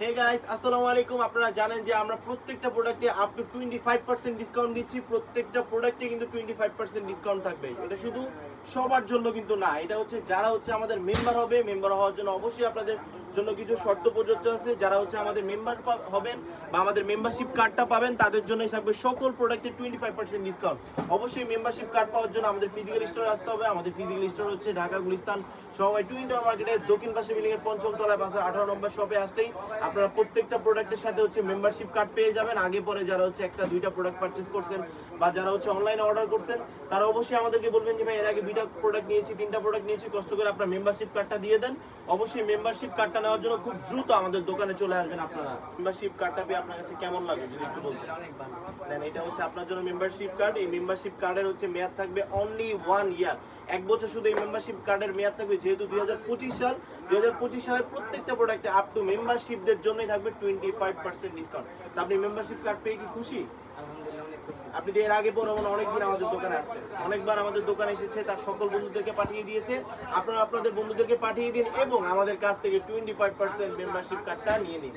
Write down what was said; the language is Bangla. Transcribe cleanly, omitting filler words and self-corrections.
হে গাইস, আসসালামু আলাইকুম। আপনারা জানেন যে আমরা প্রত্যেকটা প্রোডাক্টে আপ টু 25% ডিসকাউন্ট দিচ্ছি। প্রত্যেকটা প্রোডাক্টে কিন্তু 25% ডিসকাউন্ট থাকবে। এটা শুধু সবার জন্য কিন্তু না, এটা হচ্ছে যারা হচ্ছে আমাদের মেম্বার হবে, মেম্বার হওয়ার জন্য অবশ্যই আপনাদের জন্য কিছু শর্ত প্রযোজ্য আছে। যারা হচ্ছে আমাদের মেম্বার হবেন বা আমাদের মেম্বারশিপ কার্ডটা পাবেন, তাদের জন্যই থাকবে সকল প্রোডাক্টে 25% ডিসকাউন্ট। অবশ্যই মেম্বারশিপ কার্ড পাওয়ার জন্য আমাদের ফিজিক্যাল স্টোরে আসতে হবে। আমাদের ফিজিক্যাল স্টোর হচ্ছে ঢাকা গুলিস্তান সবাই টুইন টাওয়ার মার্কেটের দক্ষিণ পাশে বিল্ডিং এর পঞ্চম তলায় 18 নম্বর শপে আসলেই আপনারা প্রত্যেকটা প্রোডাক্টের সাথে হচ্ছে মেম্বারশিপ কার্ড পেয়ে যাবেন। আগে পরে যারা হচ্ছে একটা দুইটা প্রোডাক্ট পারচেজ করছেন বা যারা হচ্ছে অনলাইনে অর্ডার করছেন, তারা অবশ্যই আমাদেরকে বলবেন যে ভাই এর আগে দুইটা প্রোডাক্ট নিয়েছি, তিনটা প্রোডাক্ট নিয়েছি, কষ্ট করে আপনার মেম্বারশিপ কার্ডটা দিয়ে দেন। অবশ্যই মেম্বারশিপ কার্ডটা নেওয়ার জন্য খুব দ্রুত আমাদের দোকানে চলে আসবেন আপনারা। মেম্বারশিপ কার্ডটা পেয়ে আপনার কাছে কেমন লাগে যদি একটু বলতেন। দেন এটা হচ্ছে আপনার জন্য মেম্বারশিপ কার্ড। এই মেম্বারশিপ কার্ডের হচ্ছে মেয়াদ থাকবে অনলি 1 ইয়ার, এক বছর শুধু এই মেম্বারশিপ কার্ডের মেয়াদ থাকবে। যেহেতু 2025 সাল, 2025 সালের প্রত্যেকটা প্রোডাক্টে আপ টু মেম্বারশিপদের জন্যই থাকবে 25% ডিসকাউন্ট। তো আপনি মেম্বারশিপ কার্ড পেয়ে কি খুশি? আপনি তো এর আগে পরে অনেকদিন আমাদের দোকানে আসছেন, অনেকবার আমাদের দোকানে এসেছে, তার সকল বন্ধুদেরকে পাঠিয়ে দিয়েছে। আপনারা আপনাদের বন্ধুদেরকে পাঠিয়ে দিন এবং আমাদের কাছ থেকে 25% মেম্বারশিপ কার্ডটা নিয়ে নিন।